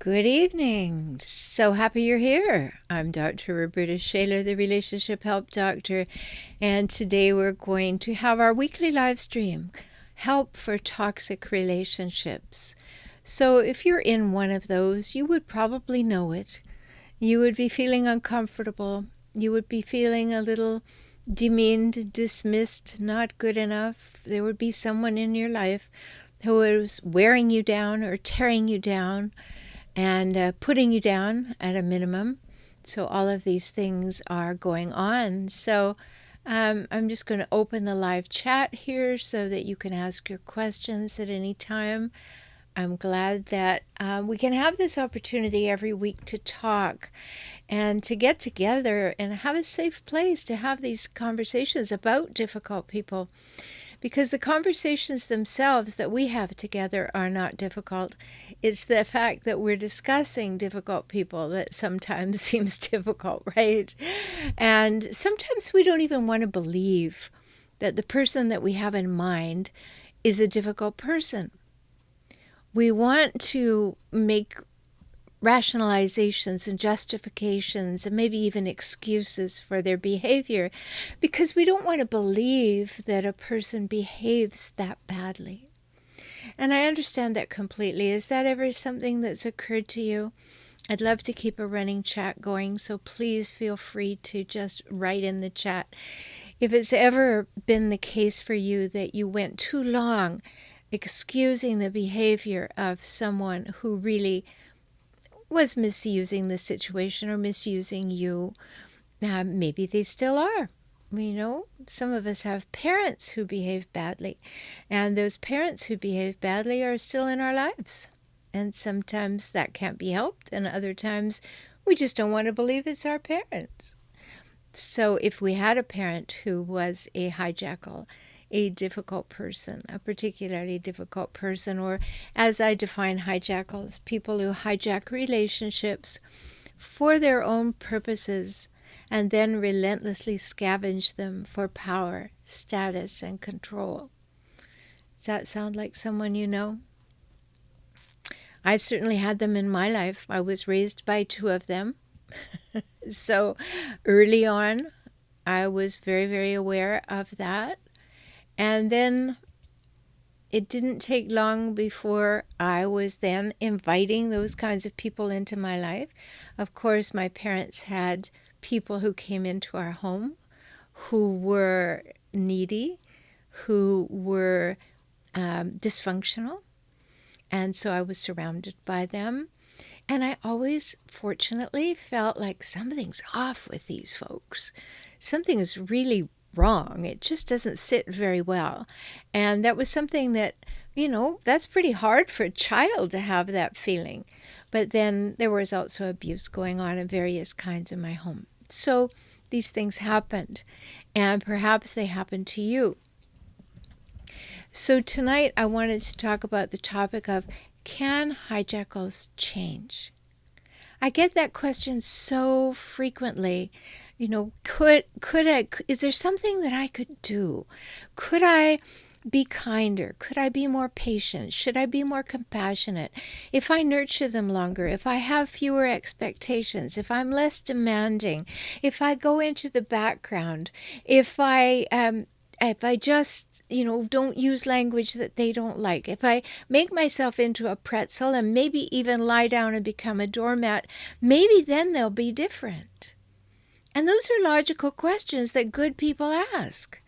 Good evening. So happy you're here. I'm Dr. Rhoberta Shaler, the Relationship Help Doctor, and today we're going to have our weekly live stream, Help for Toxic Relationships. So if you're in one of those, you would probably know it. You would be feeling uncomfortable. You would be feeling a little demeaned, dismissed, not good enough. There would be someone in your life who is wearing you down or tearing you down and putting you down at a minimum. So all of these things are going on. So I'm just going to open the live chat here so that you can ask your questions at any time. I'm glad that we can have this opportunity every week to talk and to get together and have a safe place to have these conversations about difficult people. Because the conversations themselves that we have together are not difficult. It's the fact that we're discussing difficult people that sometimes seems difficult, right? And sometimes we don't even want to believe that the person that we have in mind is a difficult person. We want to make rationalizations and justifications and maybe even excuses for their behavior because we don't want to believe that a person behaves that badly. And I understand that completely. Is that ever something that's occurred to you? I'd love to keep a running chat going, so please feel free to just write in the chat. If it's ever been the case for you that you went too long excusing the behavior of someone who really was misusing the situation or misusing you, maybe they still are. Some of us have parents who behave badly, and those parents who behave badly are still in our lives. And sometimes that can't be helped, and other times we just don't want to believe it's our parents. So if we had a parent who was a hijackal, a difficult person, a particularly difficult person, or as I define hijackals, people who hijack relationships for their own purposes and then relentlessly scavenge them for power, status, and control. Does that sound like someone you know? I've certainly had them in my life. I was raised by two of them. So early on, I was very, very aware of that. And then it didn't take long before I was then inviting those kinds of people into my life. Of course, my parents had people who came into our home who were needy, who were dysfunctional. And so I was surrounded by them. And I always, fortunately, felt like something's off with these folks. Something is really wrong. It just doesn't sit very well. And that was something that, that's pretty hard for a child to have that feeling. But then there was also abuse going on of various kinds in my home. So these things happened, and perhaps they happened to you. So tonight I wanted to talk about the topic of, can hijackals change? I get that question so frequently. Could I, is there something that I could do? Could I be kinder? Could I be more patient? Should I be more compassionate? If I nurture them longer, if I have fewer expectations, if I'm less demanding, if I go into the background, if I just, don't use language that they don't like, if I make myself into a pretzel and maybe even lie down and become a doormat, maybe then they'll be different. And those are logical questions that good people ask,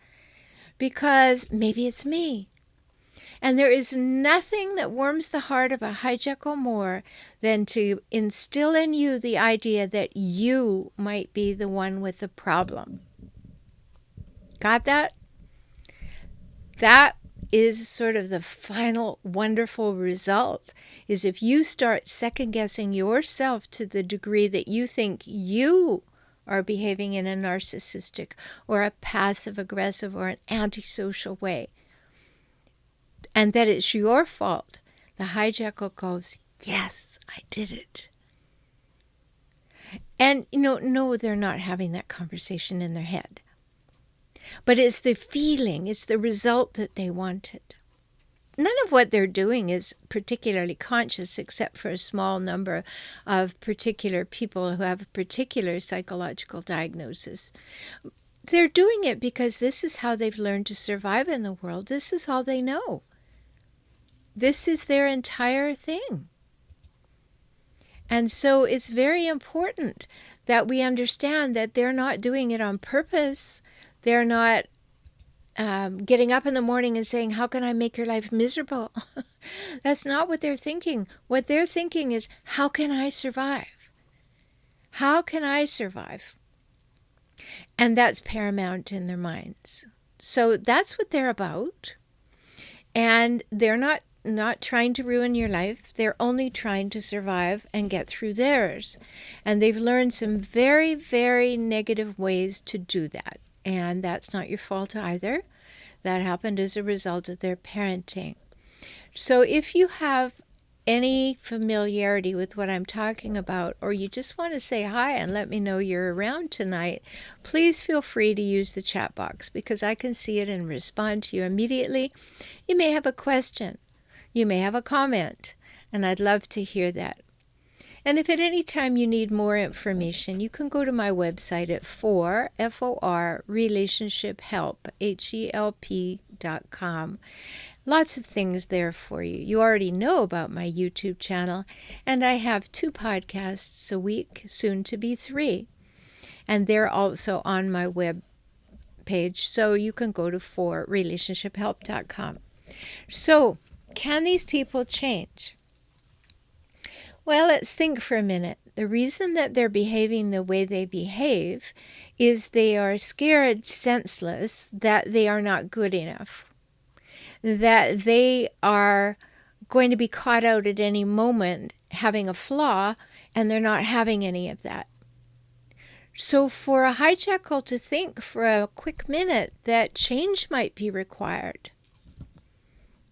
because maybe it's me. And there is nothing that warms the heart of a hijackal more than to instill in you the idea that you might be the one with the problem. Got that? That is sort of the final wonderful result, is if you start second-guessing yourself to the degree that you think you are behaving in a narcissistic or a passive-aggressive or an antisocial way, and that it's your fault, the hijackal goes, yes, I did it. And, no, they're not having that conversation in their head. But it's the feeling, it's the result that they wanted. none of what they're doing is particularly conscious, except for a small number of particular people who have a particular psychological diagnosis. They're doing it because this is how they've learned to survive in the world. This is all they know. This is their entire thing. And so it's very important that we understand that they're not doing it on purpose. They're not getting up in the morning and saying, how can I make your life miserable? That's not what they're thinking. What they're thinking is, how can I survive? How can I survive? And that's paramount in their minds. So that's what they're about. And they're not trying to ruin your life. They're only trying to survive and get through theirs. And they've learned some very, very negative ways to do that. And that's not your fault either. That happened as a result of their parenting. So if you have any familiarity with what I'm talking about, or you just want to say hi and let me know you're around tonight, please feel free to use the chat box, because I can see it and respond to you immediately. You may have a question. You may have a comment, and I'd love to hear that. And if at any time you need more information, you can go to my website at FOR Relationship Help, HELP.com. Lots of things there for you. You already know about my YouTube channel, and I have 2 podcasts a week, soon to be 3. And they're also on my web page, so you can go to FORRelationshipHelp.com. So, can these people change? Well, let's think for a minute. The reason that they're behaving the way they behave is they are scared senseless that they are not good enough, that they are going to be caught out at any moment having a flaw, and they're not having any of that. So for a hijackal to think for a quick minute that change might be required,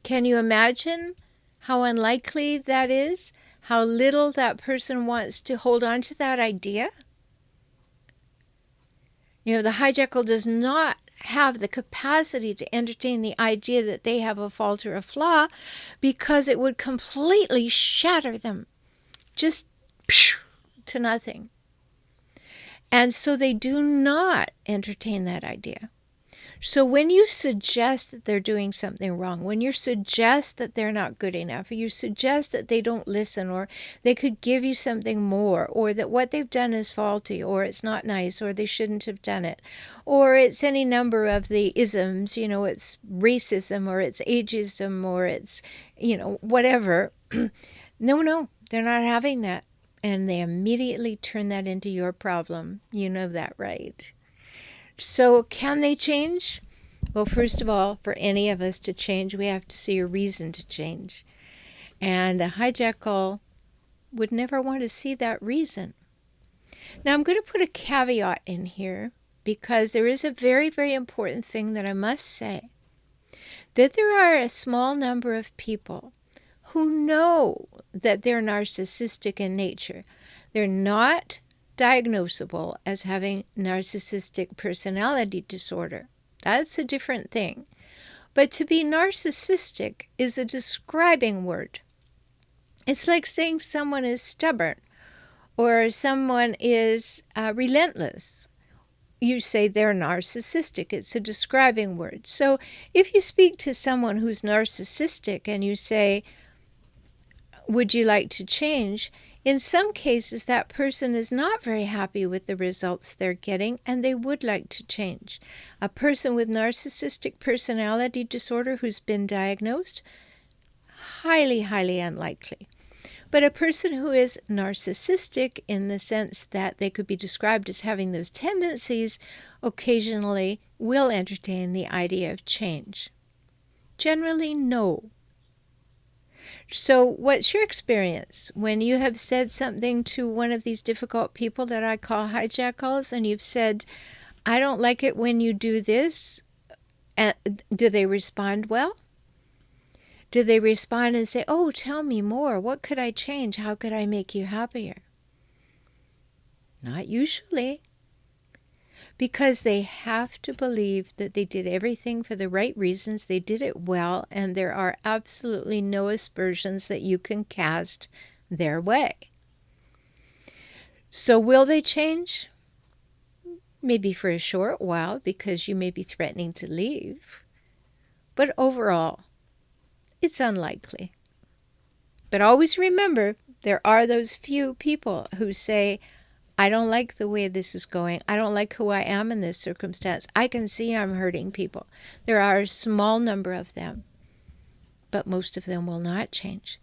can you imagine how unlikely that is? How little that person wants to hold on to that idea? The hijackal does not have the capacity to entertain the idea that they have a fault or a flaw, because it would completely shatter them, just to nothing. And so they do not entertain that idea. So when you suggest that they're doing something wrong, when you suggest that they're not good enough, or you suggest that they don't listen, or they could give you something more, or that what they've done is faulty, or it's not nice, or they shouldn't have done it, or it's any number of the isms, it's racism, or it's ageism, or it's, whatever. No, they're not having that. And they immediately turn that into your problem. You know that, right? So can they change? Well, first of all, for any of us to change, we have to see a reason to change. And a hijackal would never want to see that reason. Now, I'm going to put a caveat in here, because there is a very, very important thing that I must say. That there are a small number of people who know that they're narcissistic in nature. They're not diagnosable as having narcissistic personality disorder. That's a different thing. But to be narcissistic is a describing word. It's like saying someone is stubborn or someone is relentless. You say they're narcissistic. It's a describing word. So if you speak to someone who's narcissistic and you say, would you like to change? In some cases, that person is not very happy with the results they're getting, and they would like to change. A person with narcissistic personality disorder who's been diagnosed, highly, highly unlikely. But a person who is narcissistic in the sense that they could be described as having those tendencies, occasionally will entertain the idea of change. Generally, no. So what's your experience when you have said something to one of these difficult people that I call hijackals, and you've said, I don't like it when you do this? Do they respond well? Do they respond and say, oh, tell me more. What could I change? How could I make you happier? Not usually. because they have to believe that they did everything for the right reasons, they did it well, and there are absolutely no aspersions that you can cast their way. So will they change? Maybe for a short while, because you may be threatening to leave. But overall, it's unlikely. But always remember, there are those few people who say, I don't like the way this is going. I don't like who I am in this circumstance. I can see I'm hurting people. There are a small number of them, but most of them will not change.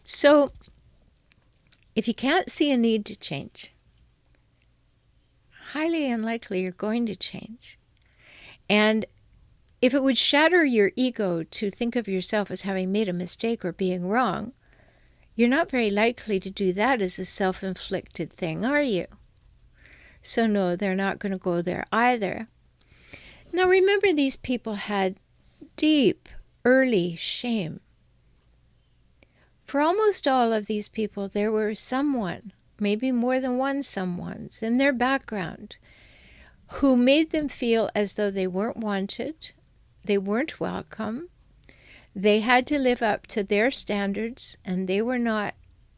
So if you can't see a need to change, highly unlikely you're going to change. And if it would shatter your ego to think of yourself as having made a mistake or being wrong, you're not very likely to do that as a self-inflicted thing, are you? So no, they're not going to go there either. Now remember, these people had deep, early shame. For almost all of these people, there were someone, maybe more than one someones, in their background who made them feel as though they weren't wanted, they weren't welcome, they had to live up to their standards, and they were not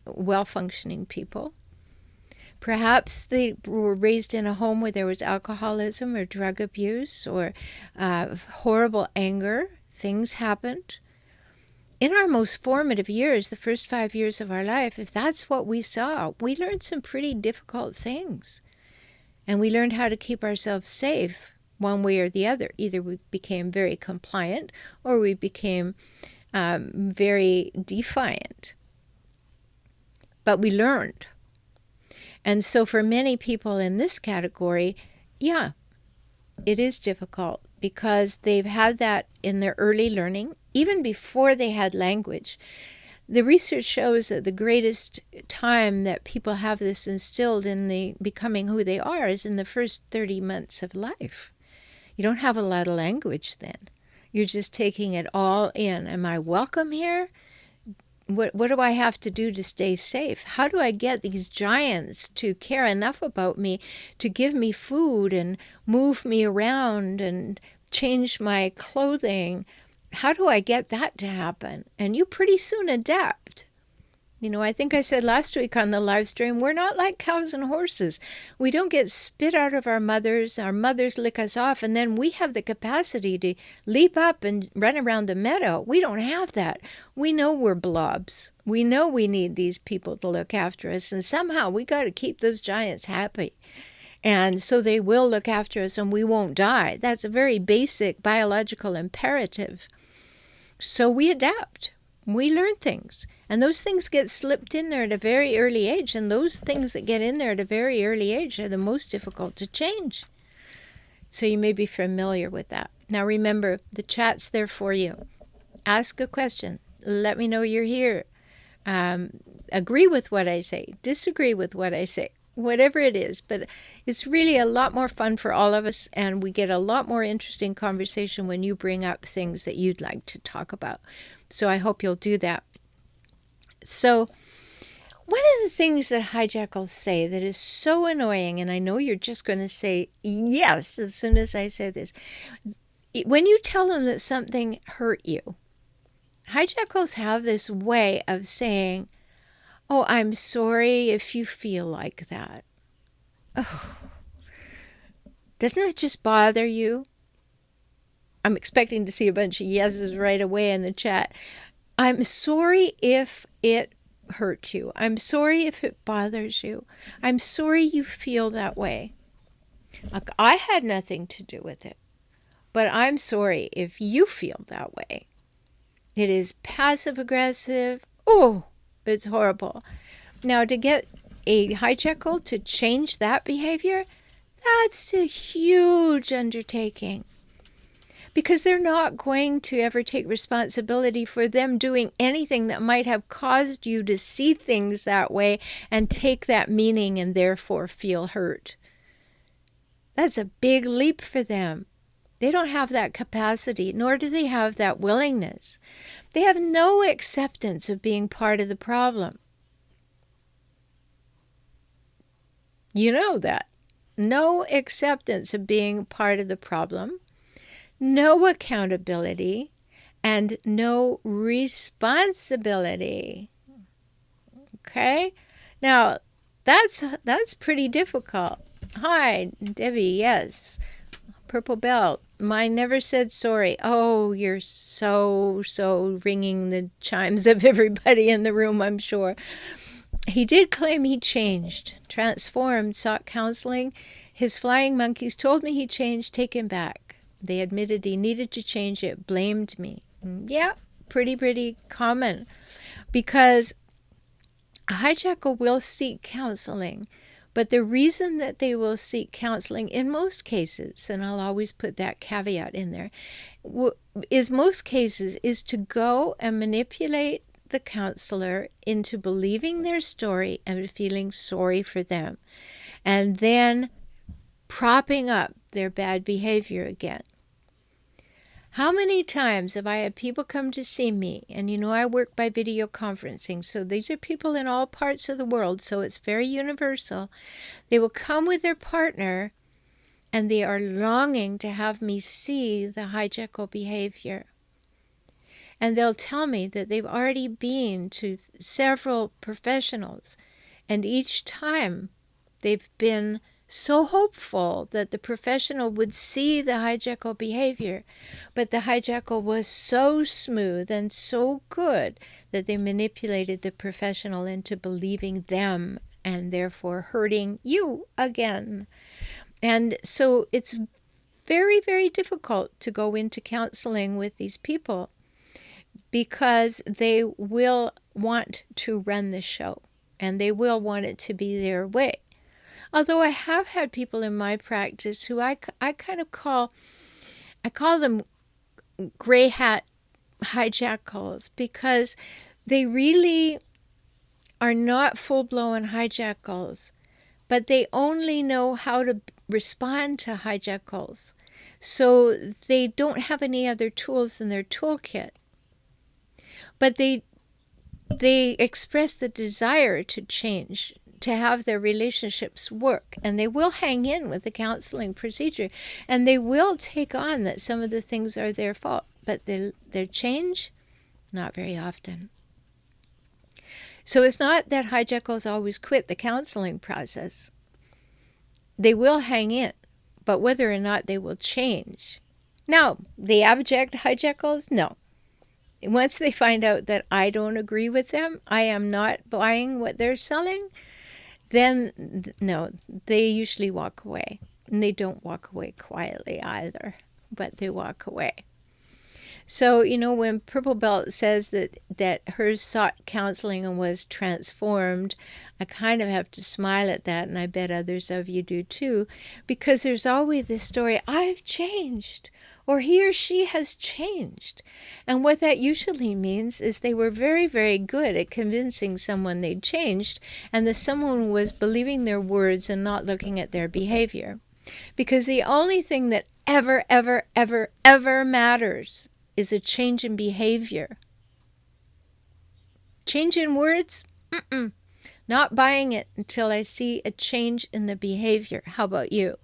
well-functioning people. Perhaps they were raised in a home where there was alcoholism or drug abuse or horrible anger. Things happened. In our most formative years, the first 5 years of our life, if that's what we saw, we learned some pretty difficult things. And we learned how to keep ourselves safe one way or the other. Either we became very compliant or we became very defiant. But we learned. And so for many people in this category, yeah, it is difficult because they've had that in their early learning, even before they had language. The research shows that the greatest time that people have this instilled in the becoming who they are is in the first 30 months of life. You don't have a lot of language then. You're just taking it all in. Am I welcome here? What do I have to do to stay safe? How do I get these giants to care enough about me to give me food and move me around and change my clothing? How do I get that to happen? And you pretty soon adapt. You know, I think I said last week on the live stream, we're not like cows and horses. We don't get spit out of our mothers lick us off, and then we have the capacity to leap up and run around the meadow. We don't have that. We know we're blobs. We know we need these people to look after us, and somehow we got to keep those giants happy. And so they will look after us and we won't die. That's a very basic biological imperative. So we adapt. We learn things. And those things get slipped in there at a very early age. And those things that get in there at a very early age are the most difficult to change. So you may be familiar with that. Now remember, the chat's there for you. Ask a question. Let me know you're here. Agree with what I say. Disagree with what I say. Whatever it is. But it's really a lot more fun for all of us. And we get a lot more interesting conversation when you bring up things that you'd like to talk about. So I hope you'll do that. So one of the things that hijackals say that is so annoying, and I know you're just going to say yes as soon as I say this, when you tell them that something hurt you, hijackals have this way of saying, oh, I'm sorry if you feel like that. Oh, doesn't that just bother you? I'm expecting to see a bunch of yeses right away in the chat. I'm sorry if it hurt you. I'm sorry if it bothers you. I'm sorry you feel that way. Look, I had nothing to do with it, but I'm sorry if you feel that way. It is passive aggressive. Oh, it's horrible. Now, to get a hijackal to change that behavior, that's a huge undertaking. Because they're not going to ever take responsibility for them doing anything that might have caused you to see things that way and take that meaning and therefore feel hurt. That's a big leap for them. They don't have that capacity, nor do they have that willingness. They have no acceptance of being part of the problem. You know that. no acceptance of being part of the problem, no accountability, and no responsibility. Okay? Now, that's pretty difficult. Hi, Debbie, yes. Purple belt. Mine never said sorry. Oh, you're so ringing the chimes of everybody in the room, I'm sure. He did claim he changed, transformed, sought counseling. His flying monkeys told me he changed, take him back. They admitted he needed to change it, blamed me. Yeah, pretty common. Because a hijackal will seek counseling, but the reason that they will seek counseling in most cases, and I'll always put that caveat in there, is to go and manipulate the counselor into believing their story and feeling sorry for them, and then propping up their bad behavior again. How many times have I had people come to see me, and I work by video conferencing, so these are people in all parts of the world, so it's very universal. They will come with their partner, and they are longing to have me see the hijackal behavior. And they'll tell me that they've already been to several professionals, and each time they've been so hopeful that the professional would see the hijackal behavior, but the hijackal was so smooth and so good that they manipulated the professional into believing them and therefore hurting you again. And so it's very, very difficult to go into counseling with these people because they will want to run the show and they will want it to be their way. Although I have had people in my practice who I kind of call them gray hat hijackals, because they really are not full-blown hijackals, but they only know how to respond to hijackals. So they don't have any other tools in their toolkit. But they express the desire to change, to have their relationships work, and they will hang in with the counseling procedure, and they will take on that some of the things are their fault, but their change, not very often. So it's not that hijackals always quit the counseling process. They will hang in, but whether or not they will change. Now, the abject hijackals, no. Once they find out that I don't agree with them, I am not buying what they're selling, then no, they usually walk away. And they don't walk away quietly either, but they walk away. So, when Purple Belt says that hers sought counseling and was transformed, I kind of have to smile at that, and I bet others of you do too, because there's always this story, I've changed, or he or she has changed. And what that usually means is they were very, very good at convincing someone they'd changed, and that someone was believing their words and not looking at their behavior. Because the only thing that ever matters is a change in behavior. Change in words? Not buying it until I see a change in the behavior. How about you?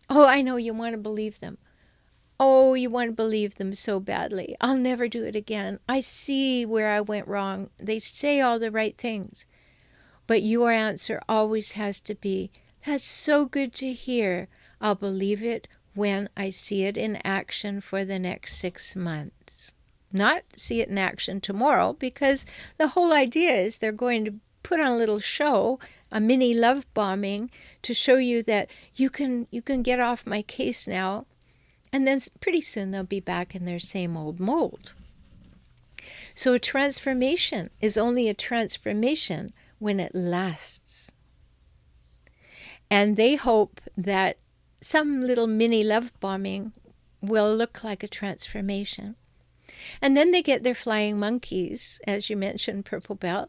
Oh, I know you want to believe them. Oh, you want to believe them so badly. I'll never do it again. I see where I went wrong. They say all the right things. But your answer always has to be, that's so good to hear. I'll believe it when I see it in action for the next 6 months. Not see it in action tomorrow, because the whole idea is they're going to put on a little show, a mini love bombing, to show you that you can get off my case now, and then pretty soon they'll be back in their same old mold. So a transformation is only a transformation when it lasts. And they hope that some little mini love bombing will look like a transformation. And then they get their flying monkeys, as you mentioned, Purple Belt,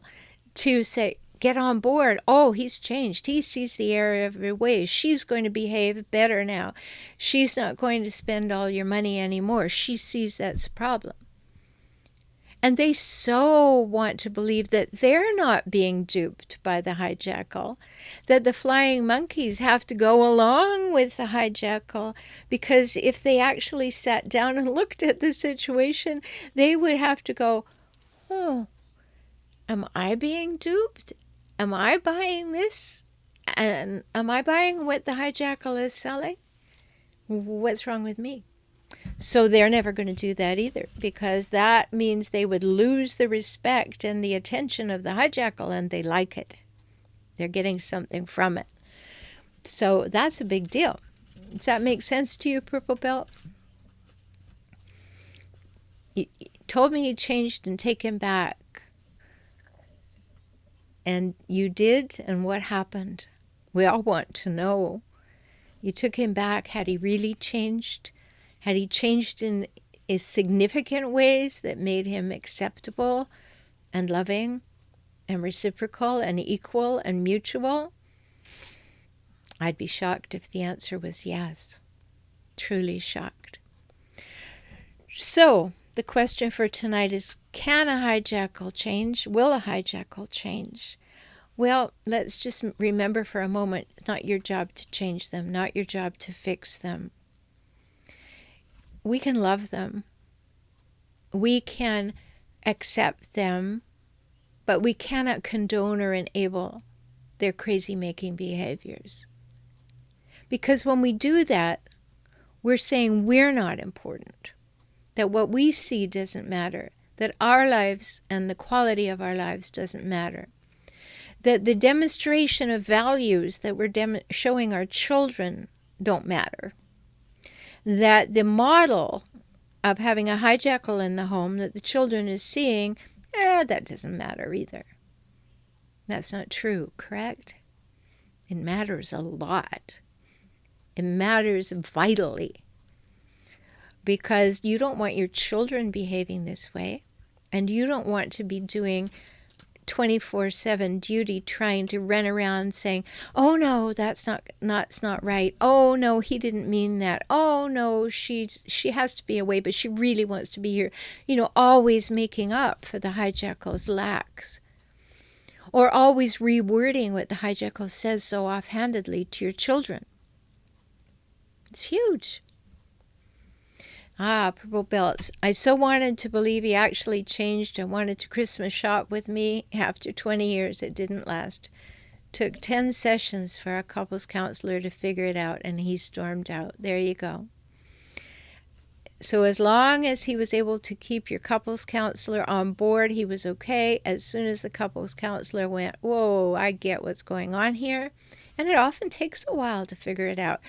to say, get on board. Oh, he's changed. He sees the error of her ways. She's going to behave better now. She's not going to spend all your money anymore. She sees that's a problem. And they so want to believe that they're not being duped by the hijackal, that the flying monkeys have to go along with the hijackal, because if they actually sat down and looked at the situation, they would have to go, oh, am I being duped? Am I buying this? And am I buying what the hijackal is selling? What's wrong with me? So they're never going to do that either, because that means they would lose the respect and the attention of the hijackal, and they like it. They're getting something from it. So that's a big deal. Does that make sense to you, Purple Belt? You told me you changed and take him back. And you did, and what happened? We all want to know. You took him back. Had he really changed? Had he changed in significant ways that made him acceptable and loving and reciprocal and equal and mutual? I'd be shocked if the answer was yes. Truly shocked. So the question for tonight is, can a hijackal change? Will a hijackal change? Well, let's just remember for a moment, it's not your job to change them, not your job to fix them. We can love them. We can accept them, but we cannot condone or enable their crazy-making behaviors. Because when we do that, we're saying we're not important, that what we see doesn't matter, that our lives and the quality of our lives doesn't matter, that the demonstration of values that we're showing our children don't matter, that the model of having a hijackal in the home that the children is seeing, that doesn't matter either. That's not true, correct? It matters a lot. It matters vitally, because you don't want your children behaving this way, and you don't want to be doing 24/7 duty, trying to run around saying, oh no, that's not right. Oh no, he didn't mean that. Oh no, she has to be away, but she really wants to be here. Always making up for the hijackal's lacks, or always rewording what the hijackal says so offhandedly to your children. It's huge. Purple Belts. I so wanted to believe he actually changed and wanted to Christmas shop with me. After 20 years, it didn't last. Took 10 sessions for a couples counselor to figure it out, and he stormed out. There you go. So as long as he was able to keep your couples counselor on board, he was okay. As soon as the couples counselor went, whoa, I get what's going on here. And it often takes a while to figure it out.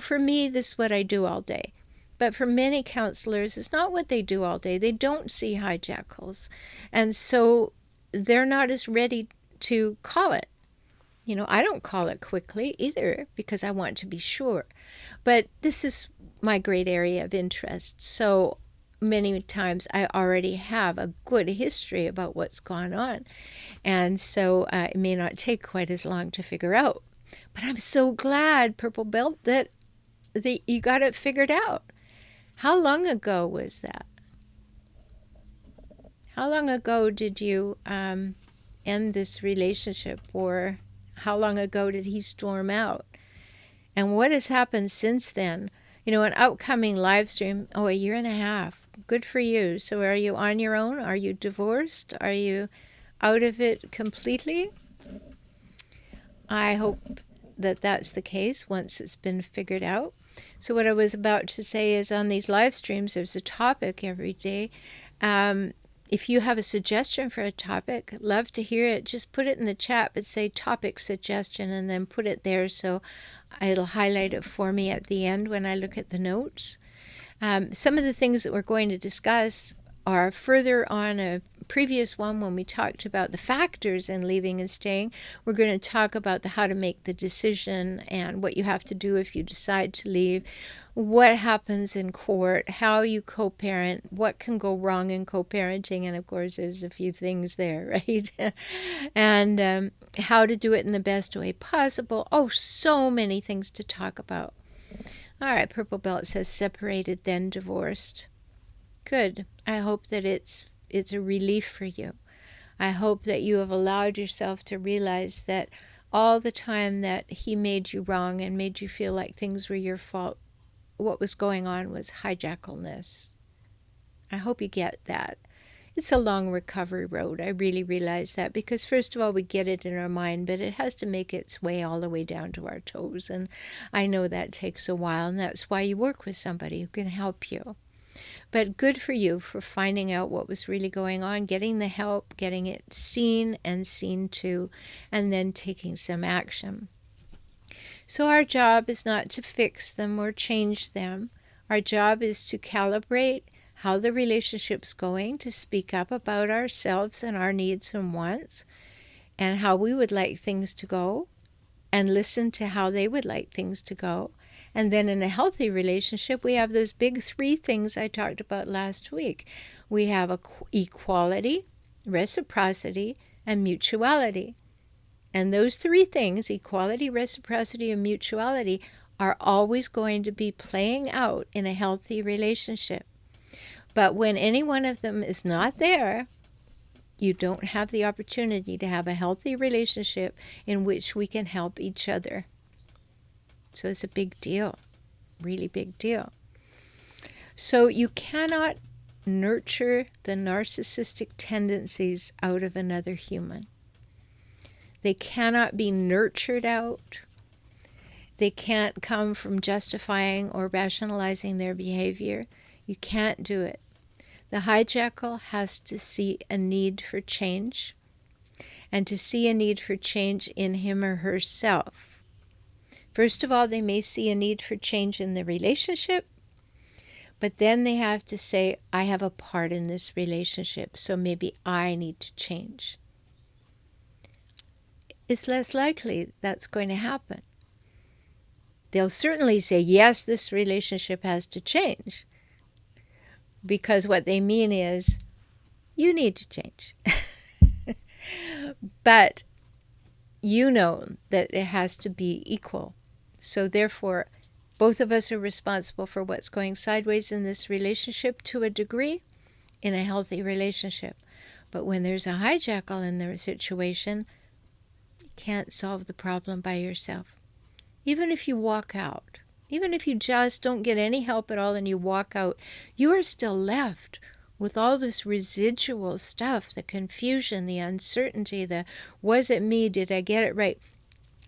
For me, this is what I do all day. But for many counselors, it's not what they do all day. They don't see hijackals. And so they're not as ready to call it. I don't call it quickly either, because I want to be sure. But this is my great area of interest. So many times I already have a good history about what's gone on. And so it may not take quite as long to figure out. But I'm so glad, Purple Belt, that you got it figured out. How long ago was that? How long ago did you end this relationship, or how long ago did he storm out? And what has happened since then? An upcoming live stream, a year and a half. Good for you. So are you on your own? Are you divorced? Are you out of it completely? I hope that that's the case once it's been figured out. So what I was about to say is, on these live streams, there's a topic every day. If you have a suggestion for a topic, love to hear it. Just put it in the chat, but say topic suggestion, and then put it there so it'll highlight it for me at the end when I look at the notes. Some of the things that we're going to discuss are further on a previous one when we talked about the factors in leaving and staying. We're going to talk about how to make the decision and what you have to do if you decide to leave, what happens in court, how you co-parent, what can go wrong in co-parenting, and of course there's a few things there, right? And how to do it in the best way possible. Oh, so many things to talk about. All right, Purple Belt says separated then divorced. Good. I hope that it's it's a relief for you. I hope that you have allowed yourself to realize that all the time that he made you wrong and made you feel like things were your fault, what was going on was hijackalness. I hope you get that. It's a long recovery road. I really realize that, because first of all, we get it in our mind, but it has to make its way all the way down to our toes. And I know that takes a while, and that's why you work with somebody who can help you. But good for you for finding out what was really going on, getting the help, getting it seen and seen to, and then taking some action. So our job is not to fix them or change them. Our job is to calibrate how the relationship's going, to speak up about ourselves and our needs and wants, and how we would like things to go, and listen to how they would like things to go. And then in a healthy relationship, we have those big 3 things I talked about last week. We have equality, reciprocity, and mutuality. And those 3 things, equality, reciprocity, and mutuality, are always going to be playing out in a healthy relationship. But when any one of them is not there, you don't have the opportunity to have a healthy relationship in which we can help each other. So it's a big deal, really big deal. So you cannot nurture the narcissistic tendencies out of another human. They cannot be nurtured out. They can't come from justifying or rationalizing their behavior. You can't do it. The hijackal has to see a need for change, and to see a need for change in him or herself. First of all, they may see a need for change in the relationship, but then they have to say, I have a part in this relationship, so maybe I need to change. It's less likely that's going to happen. They'll certainly say, yes, this relationship has to change. Because what they mean is, you need to change. But you know that it has to be equal. So therefore, both of us are responsible for what's going sideways in this relationship to a degree, in a healthy relationship. But when there's a hijackal in the situation, you can't solve the problem by yourself. Even if you walk out, even if you just don't get any help at all and you walk out, you are still left with all this residual stuff, the confusion, the uncertainty, the was it me, did I get it right?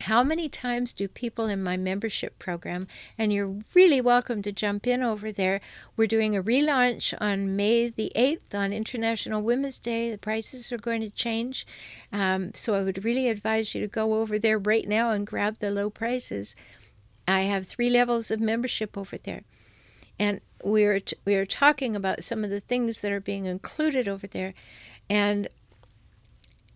How many times do people in my membership program, and you're really welcome to jump in over there, we're doing a relaunch on May the 8th on International Women's Day. The prices are going to change. So I would really advise you to go over there right now and grab the low prices. I have 3 levels of membership over there. And we're talking about some of the things that are being included over there. And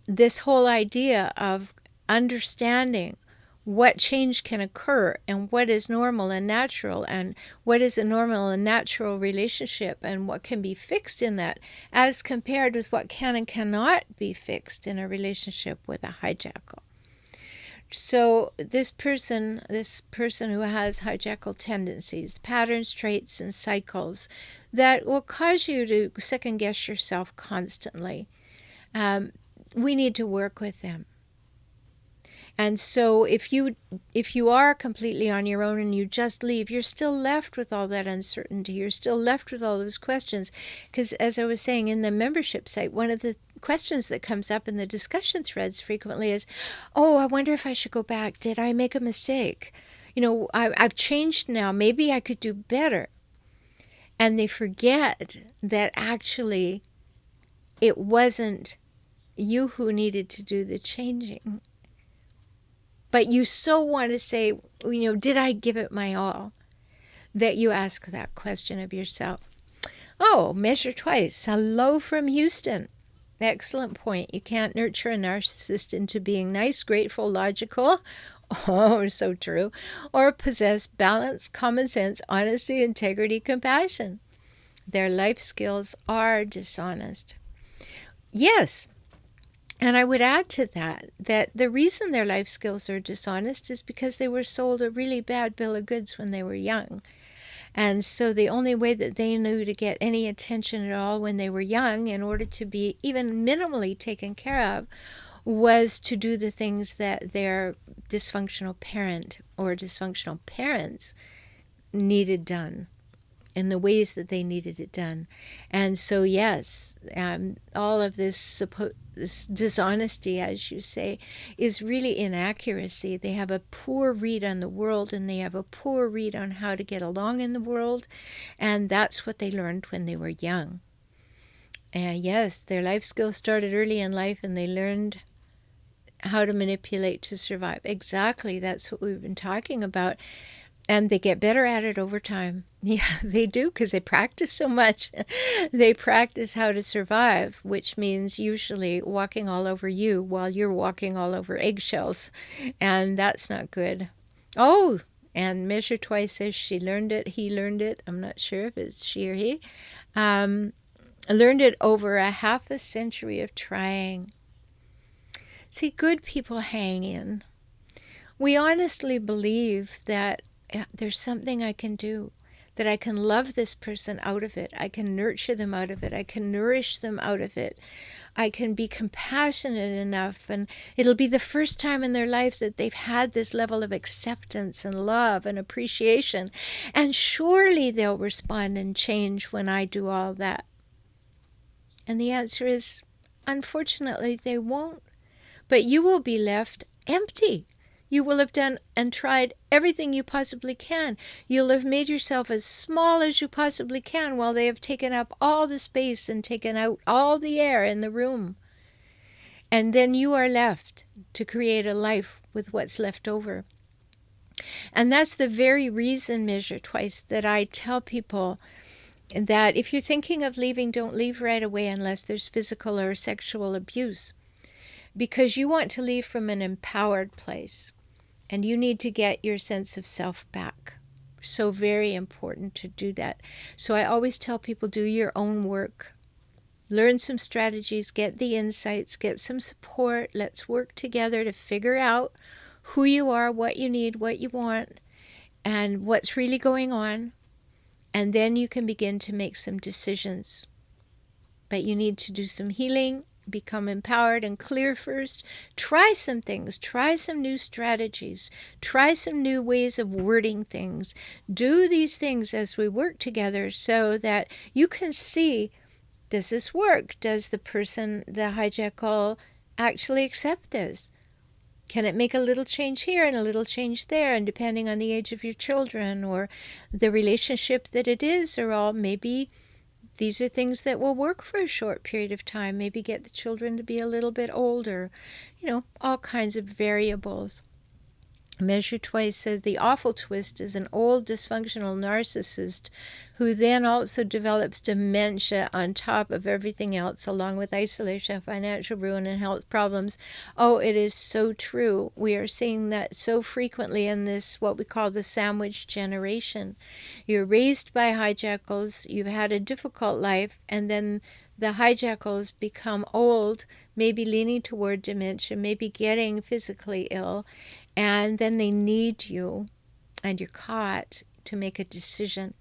this whole idea of understanding what change can occur and what is normal and natural and what is a normal and natural relationship and what can be fixed in that as compared with what can and cannot be fixed in a relationship with a hijackal. So this person who has hijackal tendencies, patterns, traits, and cycles that will cause you to second guess yourself constantly, we need to work with them. And so if you are completely on your own and you just leave, you're still left with all that uncertainty. You're still left with all those questions. Because as I was saying in the membership site, one of the questions that comes up in the discussion threads frequently is, oh, I wonder if I should go back. Did I make a mistake? I've changed now. Maybe I could do better. And they forget that actually it wasn't you who needed to do the changing. But you so want to say, did I give it my all? That you ask that question of yourself. Oh, measure twice. Hello from Houston. Excellent point. You can't nurture a narcissist into being nice, grateful, logical. Oh, so true. Or possess balance, common sense, honesty, integrity, compassion. Their life skills are dishonest. Yes. And I would add to that the reason their life skills are dishonest is because they were sold a really bad bill of goods when they were young. And so the only way that they knew to get any attention at all when they were young, in order to be even minimally taken care of, was to do the things that their dysfunctional parent or dysfunctional parents needed done, in the ways that they needed it done. And so, yes, all of this dishonesty, as you say, is really inaccuracy. They have a poor read on the world, and they have a poor read on how to get along in the world, and that's what they learned when they were young. And yes, their life skills started early in life, and they learned how to manipulate to survive. Exactly, that's what we've been talking about. And they get better at it over time. Yeah, they do, because they practice so much. They practice how to survive, which means usually walking all over you while you're walking all over eggshells. And that's not good. Oh, and Measure Twice says she learned it, he learned it. I'm not sure if it's she or he. Learned it over a half a century of trying. See, good people hang in. We honestly believe that there's something I can do, that I can love this person out of it. I can nurture them out of it. I can nourish them out of it. I can be compassionate enough, and it'll be the first time in their life that they've had this level of acceptance and love and appreciation. And surely they'll respond and change when I do all that. And the answer is, unfortunately, they won't. But you will be left empty. You will have done and tried everything you possibly can. You'll have made yourself as small as you possibly can while they have taken up all the space and taken out all the air in the room. And then you are left to create a life with what's left over. And that's the very reason, Measure Twice, that I tell people that if you're thinking of leaving, don't leave right away unless there's physical or sexual abuse. Because you want to leave from an empowered place. And you need to get your sense of self back. So very important to do that. So I always tell people, do your own work. Learn some strategies, get the insights, get some support. Let's work together to figure out who you are, what you need, what you want, and what's really going on. And then you can begin to make some decisions. But you need to do some healing, become empowered and clear first. Try some things. Try some new strategies. Try some new ways of wording things. Do these things as we work together so that you can see, does this work? Does the person, the hijackal, actually accept this? Can it make a little change here and a little change there? And depending on the age of your children or the relationship that it is, or all, maybe these are things that will work for a short period of time. Maybe get the children to be a little bit older. All kinds of variables. Measure Twice says the awful twist is an old dysfunctional narcissist who then also develops dementia on top of everything else, along with isolation, financial ruin, and health problems. Oh, it is so true. We are seeing that so frequently in this, what we call the sandwich generation. You're raised by hijackals, you've had a difficult life, and then the hijackals become old, maybe leaning toward dementia, maybe getting physically ill, and then they need you, and you're caught to make a decision.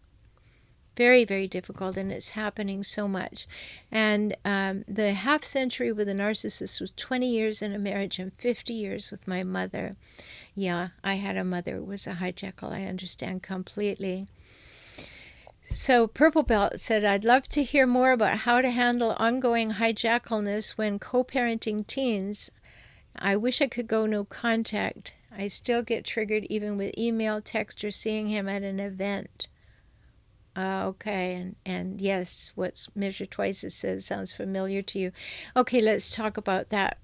Very, very difficult, and it's happening so much. And the half century with a narcissist was 20 years in a marriage and 50 years with my mother. Yeah, I had a mother who was a hijackal. I understand completely. So Purple Belt said, I'd love to hear more about how to handle ongoing hijackalness when co-parenting teens. I wish I could go no contact. I still get triggered even with email, text, or seeing him at an event. Okay, and yes, what's Measure Twice says sounds familiar to you. Okay, let's talk about that.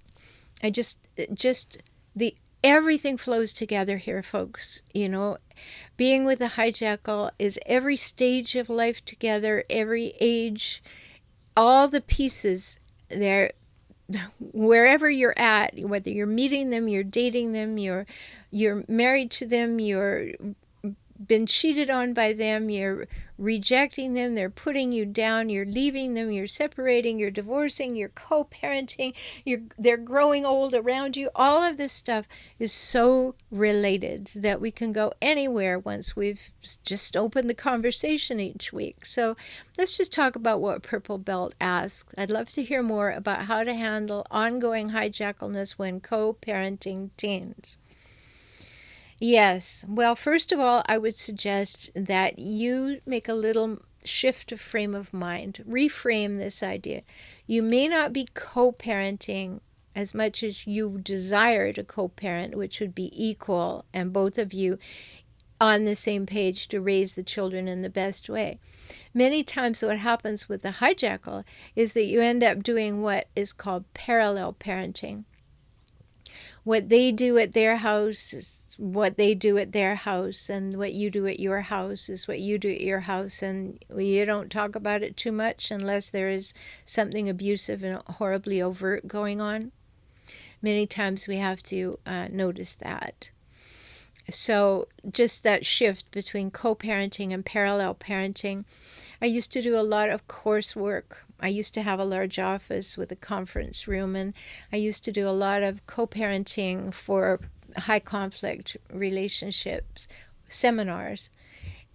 Everything flows together here, folks. Being with a hijackal is every stage of life together, every age, all the pieces there. Wherever you're at, whether you're meeting them, you're dating them, you're married to them, you're been cheated on by them, you're rejecting them, they're putting you down, you're leaving them, you're separating, you're divorcing, you're co-parenting, they're growing old around you. All of this stuff is so related that we can go anywhere once we've just opened the conversation each week. So let's just talk about what Purple Belt asks. I'd love to hear more about how to handle ongoing hijackalness when co-parenting teens. Yes. Well, first of all, I would suggest that you make a little shift of frame of mind. Reframe this idea. You may not be co-parenting as much as you desire to co-parent, which would be equal, and both of you on the same page to raise the children in the best way. Many times what happens with the hijackal is that you end up doing what is called parallel parenting. What they do at their house is what they do at their house, and what you do at your house is what you do at your house, and you don't talk about it too much unless there is something abusive and horribly overt going on. Many times we have to notice that. So just that shift between co-parenting and parallel parenting. I used to do a lot of coursework. I used to have a large office with a conference room, and I used to do a lot of co-parenting for high conflict relationships seminars.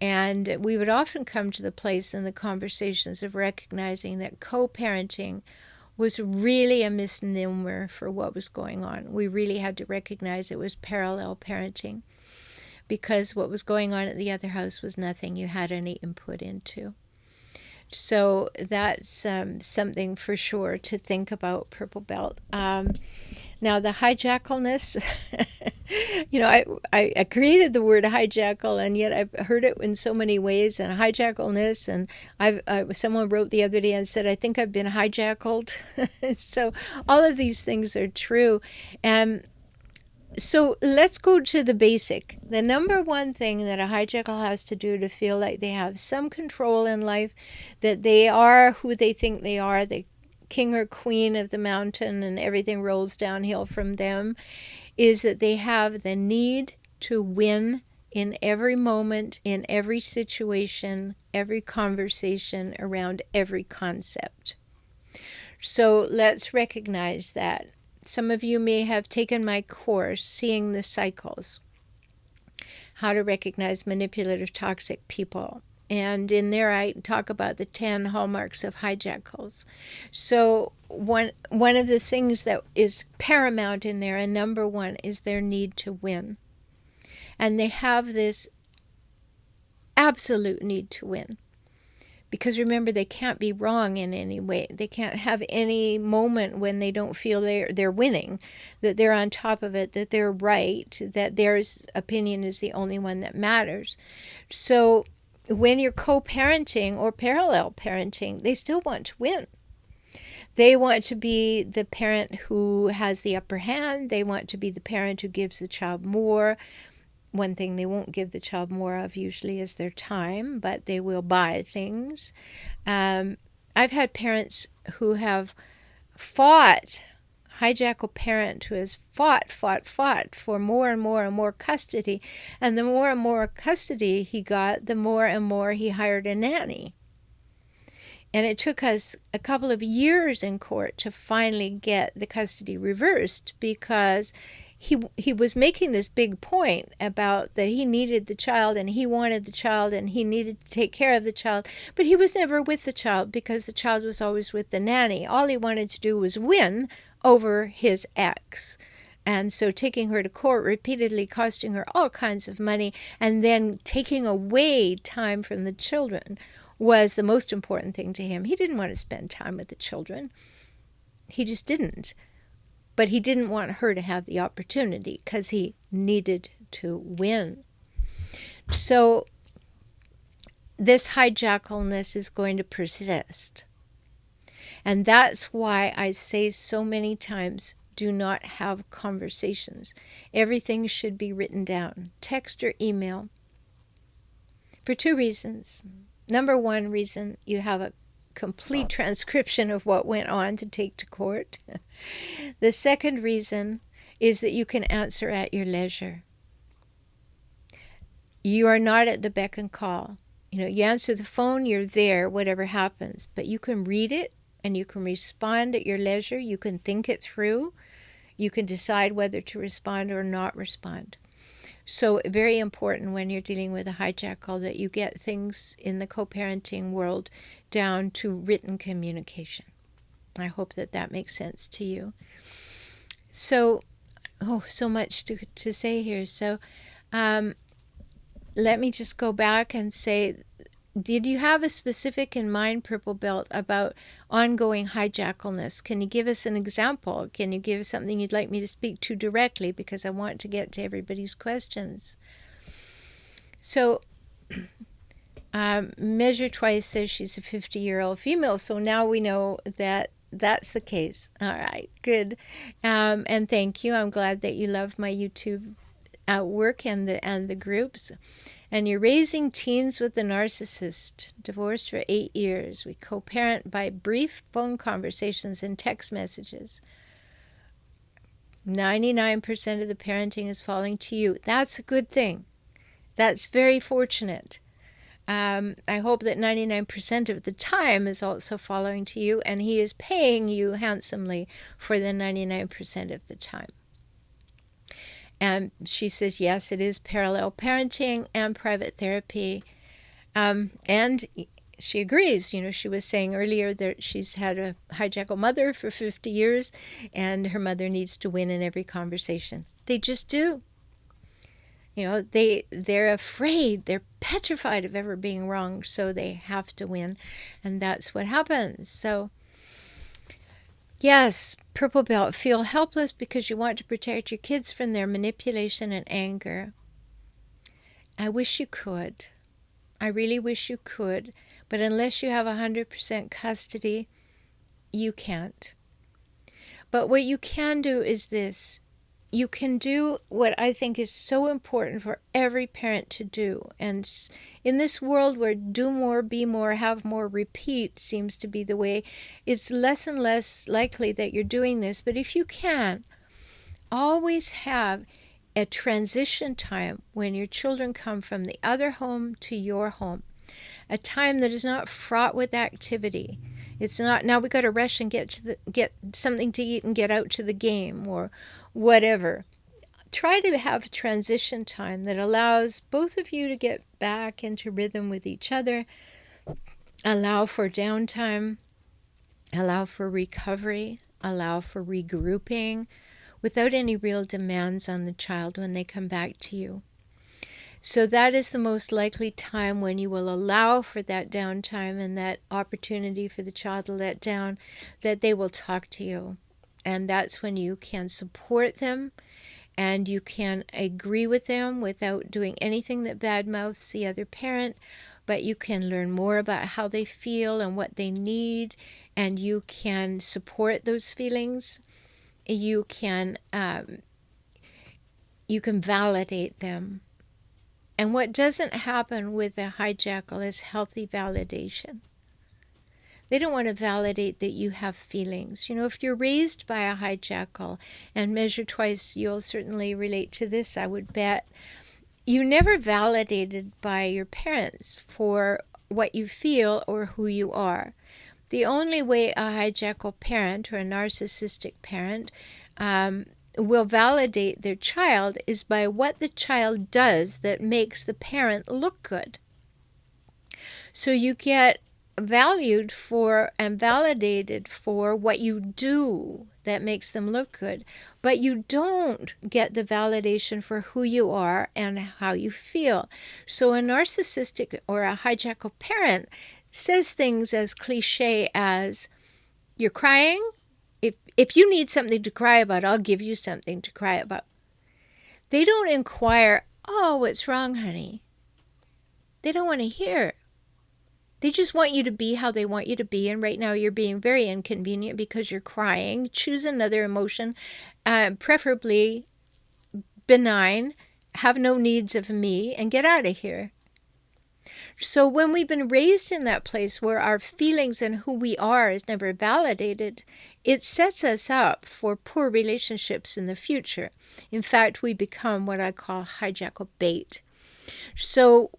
And we would often come to the place in the conversations of recognizing that co-parenting was really a misnomer for what was going on. We really had to recognize it was parallel parenting, because what was going on at the other house was nothing you had any input into. So that's something for sure to think about, Purple Belt. Now, the hijackalness, I created the word hijackal, and yet I've heard it in so many ways, and hijackalness, and someone wrote the other day and said, I think I've been hijackaled. So all of these things are true. So let's go to the basic. The number one thing that a hijackal has to do to feel like they have some control in life, that they are who they think they are, the king or queen of the mountain and everything rolls downhill from them, is that they have the need to win in every moment, in every situation, every conversation, around every concept. So let's recognize that. Some of you may have taken my course, Seeing the Cycles, How to Recognize Manipulative Toxic People. And in there I talk about the 10 hallmarks of hijackals. So one of the things that is paramount in there, and number one, is their need to win. And they have this absolute need to win. Because remember, they can't be wrong in any way. They can't have any moment when they don't feel they're winning, that they're on top of it, that they're right, that their opinion is the only one that matters. So when you're co-parenting or parallel parenting, they still want to win. They want to be the parent who has the upper hand. They want to be the parent who gives the child more. One thing they won't give the child more of usually is their time, but they will buy things. I've had parents who have fought, hijackal parent who has fought for more and more custody. And the more and more custody he got, the more and more he hired a nanny. And it took us a couple of years in court to finally get the custody reversed, because he was making this big point about that he needed the child and he wanted the child and he needed to take care of the child, but he was never with the child because the child was always with the nanny. All he wanted to do was win over his ex. And so taking her to court repeatedly, costing her all kinds of money, and then taking away time from the children was the most important thing to him. He didn't want to spend time with the children. He just didn't. But he didn't want her to have the opportunity because he needed to win. So this hijackalness is going to persist. And that's why I say so many times, do not have conversations. Everything should be written down, text or email, for two reasons. Number one reason, you have a complete transcription of what went on to take to court. The second reason is that you can answer at your leisure. You are not at the beck and call. You answer the phone, you're there, whatever happens. But you can read it and you can respond at your leisure. You can think it through. You can decide whether to respond or not respond. So very important when you're dealing with a hijackal that you get things in the co-parenting world down to written communication. I hope that makes sense to you. So, so much to say here. So let me just go back and say, did you have a specific in mind, Purple Belt, about ongoing hijackalness? Can you give us an example? Can you give us something you'd like me to speak to directly? Because I want to get to everybody's questions. So, Measure Twice says she's a 50-year-old female. So now we know that that's the case. All right, good. And thank you. I'm glad that you love my YouTube work and the groups. And you're raising teens with the narcissist, divorced for 8 years. We co-parent by brief phone conversations and text messages. 99% of the parenting is falling to you. That's a good thing. That's very fortunate. I hope that 99% of the time is also following to you, and he is paying you handsomely for the 99% of the time. And she says, yes, it is parallel parenting and private therapy. And she agrees. She was saying earlier that she's had a hijackal mother for 50 years, and her mother needs to win in every conversation. They just do. They're afraid. They're petrified of ever being wrong, so they have to win. And that's what happens. So, yes, Purple Belt, feel helpless because you want to protect your kids from their manipulation and anger. I wish you could. I really wish you could. But unless you have 100% custody, you can't. But what you can do is this. You can do what I think is so important for every parent to do. And in this world where do more, be more, have more, repeat seems to be the way, it's less and less likely that you're doing this. But if you can, always have a transition time when your children come from the other home to your home. A time that is not fraught with activity. It's not, now we got to rush and get something to eat and get out to the game or whatever. Try to have transition time that allows both of you to get back into rhythm with each other, allow for downtime, allow for recovery, allow for regrouping, without any real demands on the child when they come back to you. So that is the most likely time when you will allow for that downtime and that opportunity for the child to let down, that they will talk to you. And that's when you can support them and you can agree with them without doing anything that badmouths the other parent, but you can learn more about how they feel and what they need, and you can support those feelings. You can validate them. And what doesn't happen with a hijackal is healthy validation. They don't want to validate that you have feelings. If you're raised by a hijackal, and Measure Twice, you'll certainly relate to this, I would bet, you're never validated by your parents for what you feel or who you are. The only way a hijackal parent or a narcissistic parent will validate their child is by what the child does that makes the parent look good. So you get valued for and validated for what you do that makes them look good, but you don't get the validation for who you are and how you feel. So a narcissistic or a hijackal parent says things as cliche as, you're crying? If you need something to cry about, I'll give you something to cry about. They don't inquire, oh, what's wrong, honey? They don't want to hear. They just want you to be how they want you to be. And right now you're being very inconvenient because you're crying. Choose another emotion, preferably benign, have no needs of me, and get out of here. So when we've been raised in that place where our feelings and who we are is never validated, it sets us up for poor relationships in the future. In fact, we become what I call hijackal bait. So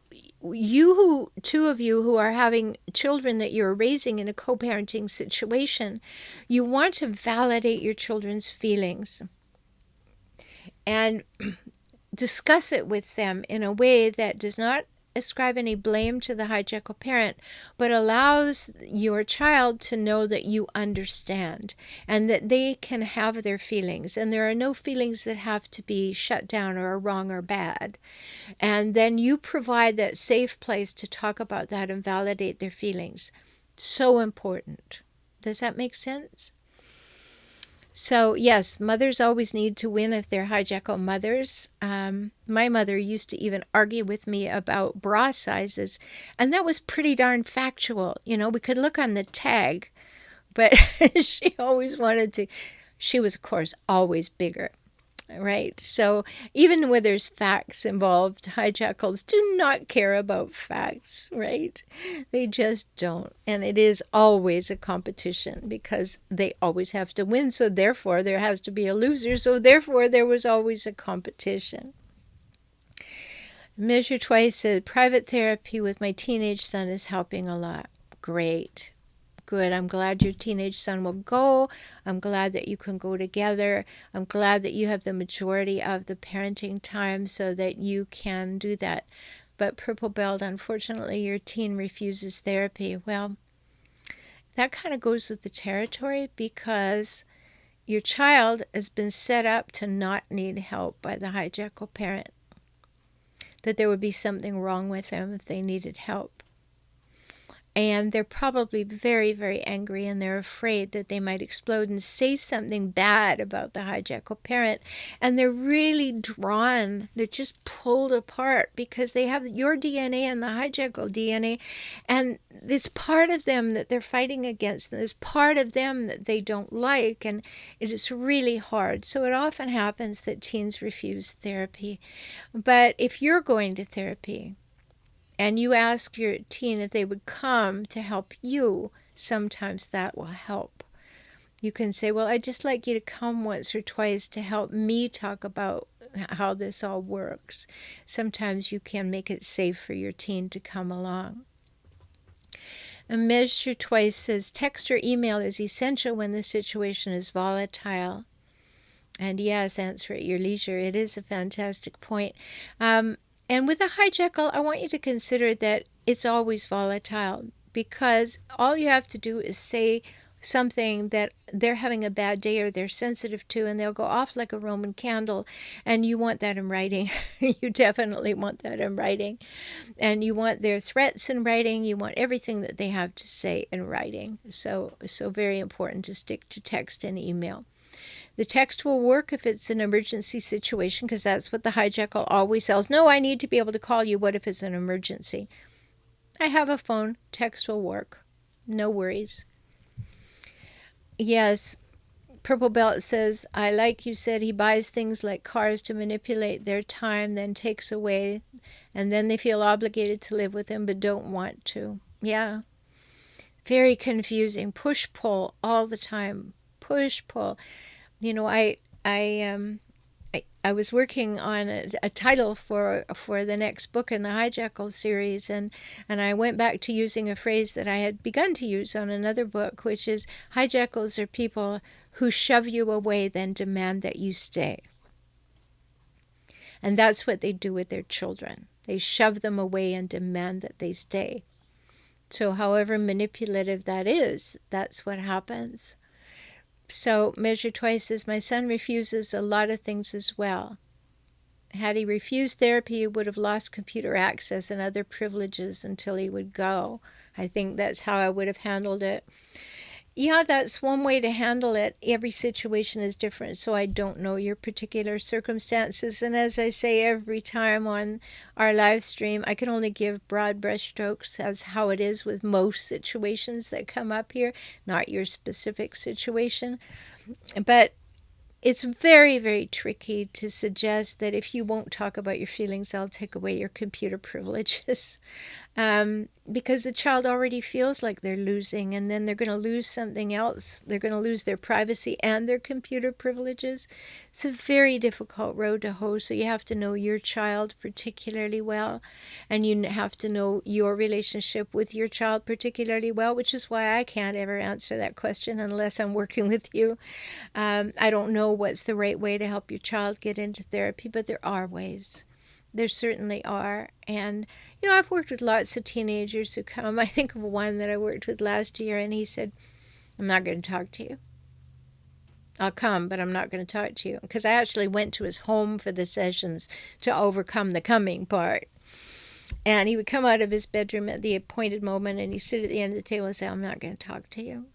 two of you who are having children that you're raising in a co-parenting situation, you want to validate your children's feelings and discuss it with them in a way that does not ascribe any blame to the hijackal parent, but allows your child to know that you understand and that they can have their feelings, and there are no feelings that have to be shut down or are wrong or bad. And then you provide that safe place to talk about that and validate their feelings. So important. Does that make sense? So, yes, mothers always need to win if they're hijackal mothers. My mother used to even argue with me about bra sizes, and that was pretty darn factual. You know, we could look on the tag, but she always wanted to. She was, of course, always bigger. Right. So even when there's facts involved, hijackals do not care about facts, right? They just don't. And it is always a competition because they always have to win. So therefore, there has to be a loser. So therefore, there was always a competition. Measure Twice said, private therapy with my teenage son is helping a lot. Great. Good. I'm glad your teenage son will go. I'm glad that you can go together. I'm glad that you have the majority of the parenting time so that you can do that. But Purple Belt, unfortunately, your teen refuses therapy. Well, that kind of goes with the territory because your child has been set up to not need help by the hijackal parent. That there would be something wrong with them if they needed help. And they're probably very, very angry, and they're afraid that they might explode and say something bad about the hijackal parent. And they're really drawn. They're just pulled apart because they have your DNA and the hijackal DNA. And there's part of them that they're fighting against. And there's part of them that they don't like. And it is really hard. So it often happens that teens refuse therapy. But if you're going to therapy, and you ask your teen if they would come to help you, sometimes that will help. You can say, well, I'd just like you to come once or twice to help me talk about how this all works. Sometimes you can make it safe for your teen to come along. And Measure Twice says, text or email is essential when the situation is volatile. And yes, answer at your leisure. It is a fantastic point. And with a hijackal, I want you to consider that it's always volatile because all you have to do is say something that they're having a bad day or they're sensitive to, and they'll go off like a Roman candle, and you want that in writing. You definitely want that in writing. And you want their threats in writing. You want everything that they have to say in writing. So very important to stick to text and email. The text will work if it's an emergency situation, because that's what the hijackal always sells. No, I need to be able to call you. What if it's an emergency? I have a phone. Text will work. No worries. Yes, Purple Belt says, I like you said, he buys things like cars to manipulate their time, then takes away, and then they feel obligated to live with him but don't want to. Yeah. Very confusing. Push-pull all the time. Push-pull. You know, I was working on a title for the next book in the Hijackal series, and I went back to using a phrase that I had begun to use on another book, which is hijackals are people who shove you away, then demand that you stay. And that's what they do with their children. They shove them away and demand that they stay. So however manipulative that is, that's what happens. So Measure Twice says, my son refuses a lot of things as well. Had he refused therapy, he would have lost computer access and other privileges until he would go. I think that's how I would have handled it. Yeah, that's one way to handle it. Every situation is different, so I don't know your particular circumstances. And as I say every time on our live stream, I can only give broad brushstrokes as how it is with most situations that come up here, not your specific situation. But it's very, very tricky to suggest that if you won't talk about your feelings, I'll take away your computer privileges. because the child already feels like they're losing, and then they're going to lose something else. They're going to lose their privacy and their computer privileges. It's a very difficult road to hoe, so you have to know your child particularly well, and you have to know your relationship with your child particularly well, which is why I can't ever answer that question unless I'm working with you. I don't know what's the right way to help your child get into therapy, but there are ways. There certainly are. And, I've worked with lots of teenagers who come. I think of one that I worked with last year, and he said, I'm not going to talk to you. I'll come, but I'm not going to talk to you. Because I actually went to his home for the sessions to overcome the coming part. And he would come out of his bedroom at the appointed moment, and he'd sit at the end of the table and say, I'm not going to talk to you.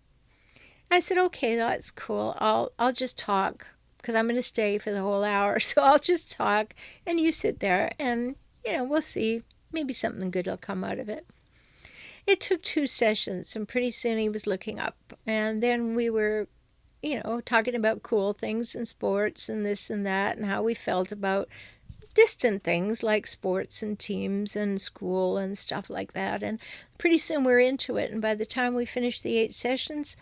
I said, okay, that's cool. I'll just talk, because I'm going to stay for the whole hour. So I'll just talk, and you sit there, and, we'll see. Maybe something good will come out of it. It took 2 sessions, and pretty soon he was looking up. And then we were, talking about cool things and sports and this and that, and how we felt about distant things like sports and teams and school and stuff like that. And pretty soon we're into it. And by the time we finished the 8 sessions,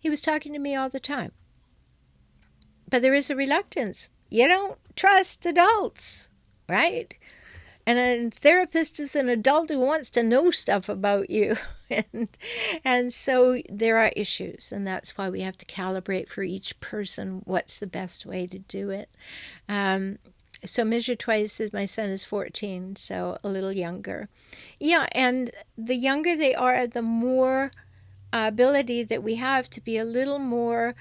he was talking to me all the time. But there is a reluctance. You don't trust adults, right? And a therapist is an adult who wants to know stuff about you. and so there are issues, and that's why we have to calibrate for each person what's the best way to do it. So measure twice as my son is 14, so a little younger. Yeah, and the younger they are, the more ability that we have to be a little more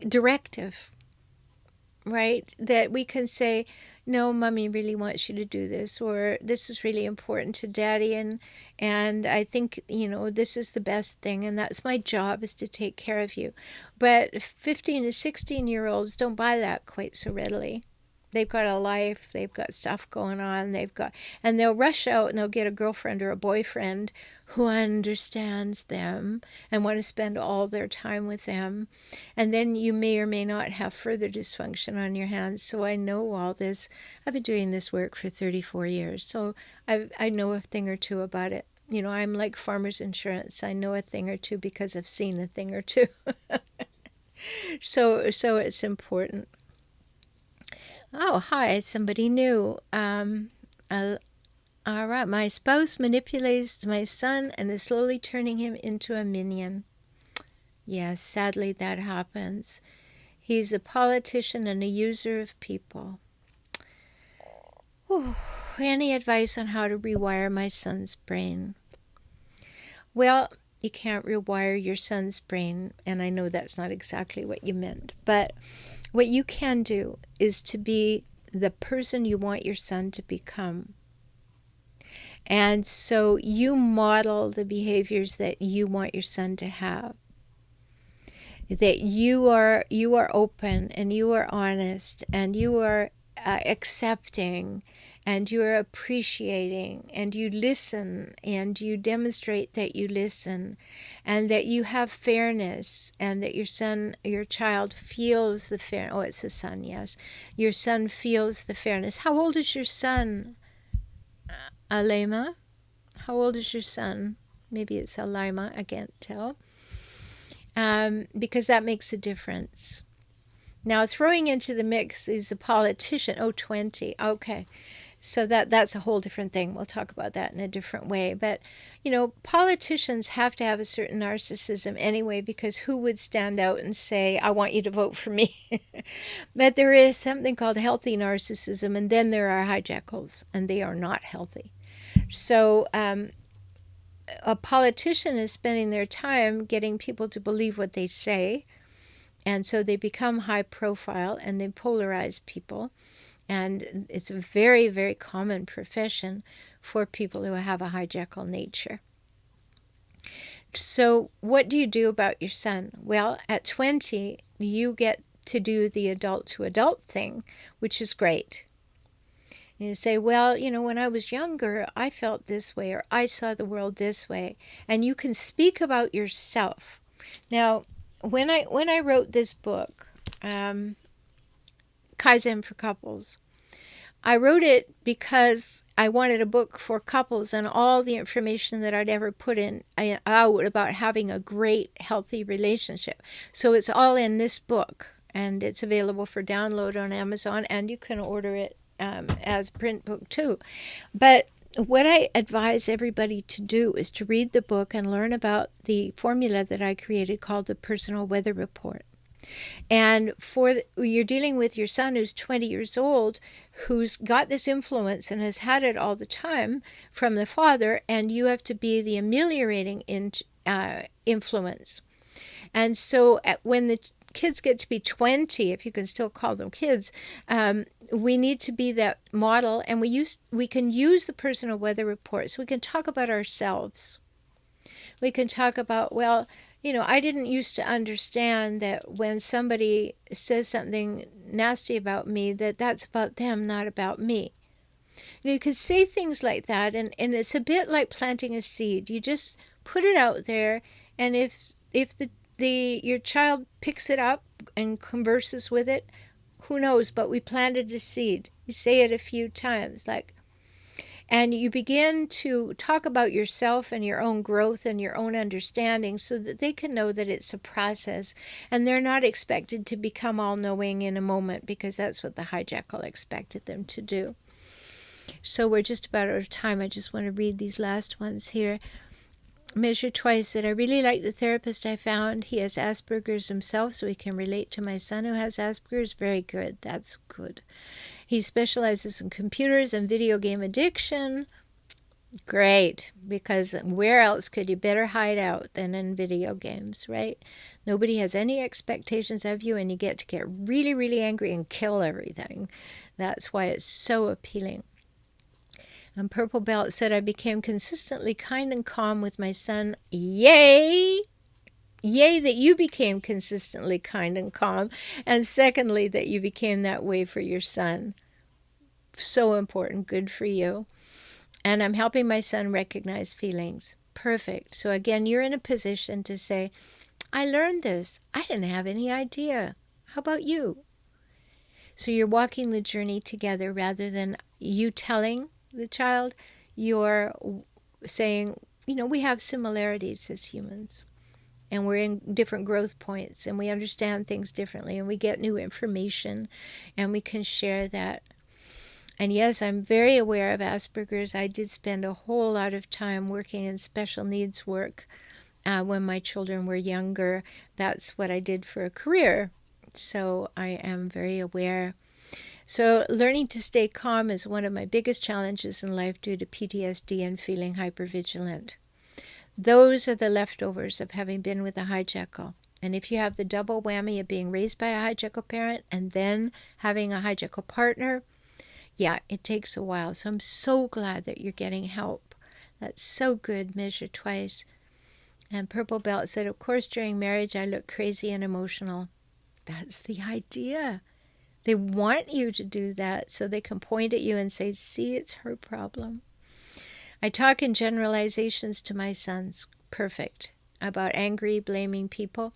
directive, right? That we can say, no, Mommy really wants you to do this, or this is really important to Daddy, and I think, this is the best thing, and that's my job, is to take care of you. But 15 to 16-year-olds don't buy that quite so readily. They've got a life, they've got stuff going on, and they'll rush out and they'll get a girlfriend or a boyfriend who understands them and want to spend all their time with them. And then you may or may not have further dysfunction on your hands. So I know all this. I've been doing this work for 34 years, so I know a thing or two about it. I'm like farmer's insurance. I know a thing or two because I've seen a thing or two. So it's important. Oh, hi, somebody new. All right, my spouse manipulates my son and is slowly turning him into a minion. Yes, sadly that happens. He's a politician and a user of people. Whew. Any advice on how to rewire my son's brain? Well, you can't rewire your son's brain, and I know that's not exactly what you meant, but what you can do is to be the person you want your son to become. And so you model the behaviors that you want your son to have. That you are open, and you are honest, and you are accepting, and you are appreciating, and you listen, and you demonstrate that you listen, and that you have fairness, and that your child feels the fair. Oh, it's a son, yes. Your son feels the fairness. How old is your son, Alema? How old is your son? Maybe it's Alima, I can't tell. Because that makes a difference. Now, throwing into the mix is a politician. Oh, 20. Okay. So that's a whole different thing. We'll talk about that in a different way. But, politicians have to have a certain narcissism anyway, because who would stand out and say, I want you to vote for me? But there is something called healthy narcissism, and then there are hijackals, and they are not healthy. So a politician is spending their time getting people to believe what they say, and so they become high profile and they polarize people. And it's a very, very common profession for people who have a hijackal nature. So what do you do about your son? Well, at 20, you get to do the adult-to-adult thing, which is great. And you say, well, when I was younger, I felt this way, or I saw the world this way. And you can speak about yourself. Now, when I wrote this book, Kaizen for Couples, I wrote it because I wanted a book for couples, and all the information that I'd ever put out about having a great, healthy relationship. So it's all in this book, and it's available for download on Amazon, and you can order it as a print book too. But what I advise everybody to do is to read the book and learn about the formula that I created called the Personal Weather Report. And you're dealing with your son who's 20 years old, who's got this influence and has had it all the time from the father, and you have to be the ameliorating influence. And so when the kids get to be 20, if you can still call them kids, we need to be that model, and we can use the Personal Weather Report. So we can talk about ourselves. We can talk about, well, I didn't used to understand that when somebody says something nasty about me, that's about them, not about me. You could say things like that, and it's a bit like planting a seed. You just put it out there, and if your child picks it up and converses with it, who knows? But we planted a seed. You say it a few times, and you begin to talk about yourself and your own growth and your own understanding so that they can know that it's a process, and they're not expected to become all-knowing in a moment, because that's what the hijackal expected them to do. So we're just about out of time. I just want to read these last ones here. Measure Twice said, I really like the therapist I found. He has Asperger's himself, so he can relate to my son who has Asperger's. Very good. That's good. He specializes in computers and video game addiction. Great, because where else could you better hide out than in video games, right? Nobody has any expectations of you, and you get to get really, really angry and kill everything. That's why it's so appealing. And Purple Belt said, I became consistently kind and calm with my son. Yay! Yay that you became consistently kind and calm. And secondly, that you became that way for your son. So important. Good for you. And I'm helping my son recognize feelings. Perfect. So again, you're in a position to say, I learned this. I didn't have any idea. How about you? So you're walking the journey together rather than you telling the child. You're saying, we have similarities as humans, and we're in different growth points, and we understand things differently, and we get new information, and we can share that. And yes, I'm very aware of Asperger's. I did spend a whole lot of time working in special needs work when my children were younger. That's what I did for a career. So I am very aware. So learning to stay calm is one of my biggest challenges in life due to PTSD and feeling hypervigilant. Those are the leftovers of having been with a hijackal. And if you have the double whammy of being raised by a hijackal parent and then having a hijackal partner, yeah, it takes a while. So I'm so glad that you're getting help. That's so good. Measure Twice. And Purple Belt said, of course, during marriage, I look crazy and emotional. That's the idea. They want you to do that so they can point at you and say, see, it's her problem. I talk in generalizations to my sons. Perfect. About angry, blaming people.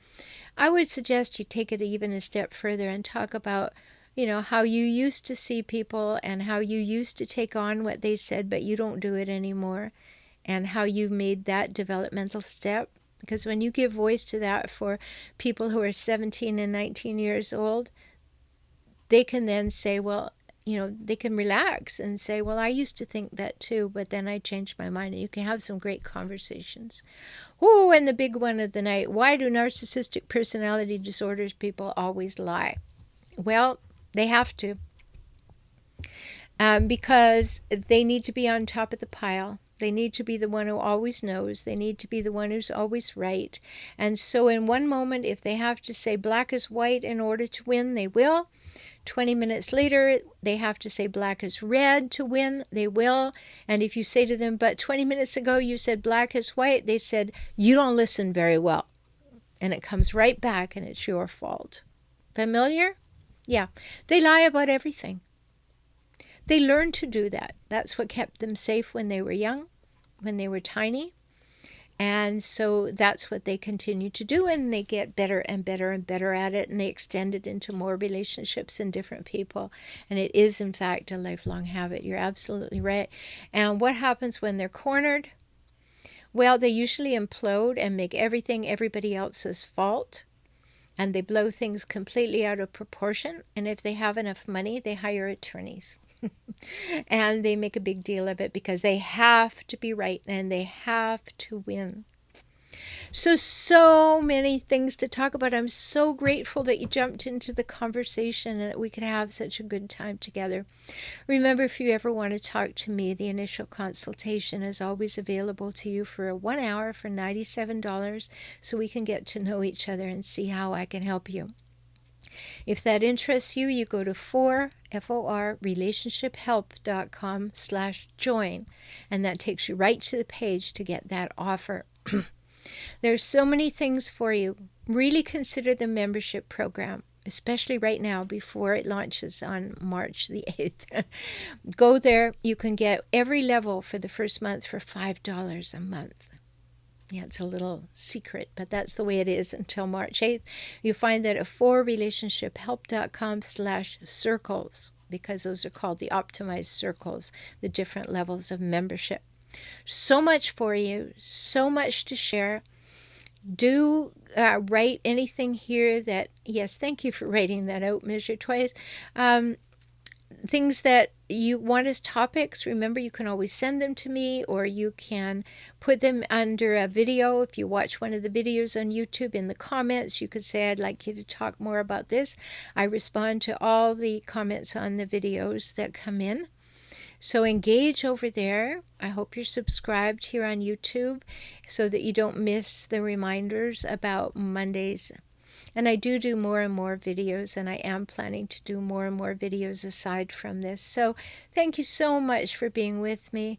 I would suggest you take it even a step further and talk about, how you used to see people and how you used to take on what they said, but you don't do it anymore, and how you made that developmental step. Because when you give voice to that for people who are 17 and 19 years old, they can then say, well, they can relax and say, well, I used to think that too, but then I changed my mind. And you can have some great conversations. Oh, and the big one of the night, why do narcissistic personality disorders people always lie? Well, they have to. Because they need to be on top of the pile. They need to be the one who always knows. They need to be the one who's always right. And so in one moment, if they have to say black is white in order to win, they will. 20 minutes later, they have to say black is red to win, they will. And if you say to them, but 20 minutes ago you said black is white, they said, you don't listen very well. And it comes right back and it's your fault. Familiar? Yeah. They lie about everything. They learned to do that. That's what kept them safe when they were young, when they were tiny. And so that's what they continue to do, and they get better and better and better at it, and they extend it into more relationships and different people. And it is, in fact, a lifelong habit. You're absolutely right. And what happens when they're cornered? Well, they usually implode and make everything everybody else's fault. And they blow things completely out of proportion. And if they have enough money, they hire attorneys. And they make a big deal of it because they have to be right and they have to win. So many things to talk about. I'm so grateful that you jumped into the conversation and that we could have such a good time together. Remember, if you ever want to talk to me, the initial consultation is always available to you for 1 hour for $97, so we can get to know each other and see how I can help you. If that interests you, you go to relationshiphelp.com/join, and that takes you right to the page to get that offer. There's so many things for you. Really consider the membership program, especially right now before it launches on March the 8th. Go there. You can get every level for the first month for $5 a month. Yeah, it's a little secret, but that's the way it is until March 8th. You find that at relationshiphelp.com/circles, because those are called the optimized circles, the different levels of membership. So much for you, so much to share. Do write anything here that, yes, thank you for writing that out, Measure Twice. Things that you want as topics, remember, you can always send them to me, or you can put them under a video. If you watch one of the videos on YouTube, in the comments, you could say, I'd like you to talk more about this. I respond to all the comments on the videos that come in. So engage over there. I hope you're subscribed here on YouTube so that you don't miss the reminders about Mondays. And I do more and more videos, and I am planning to do more and more videos aside from this. So thank you so much for being with me.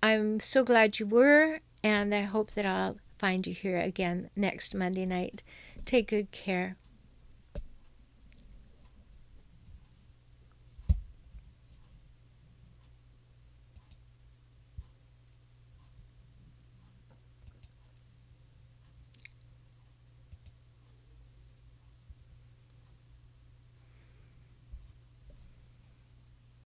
I'm so glad you were, and I hope that I'll find you here again next Monday night. Take good care.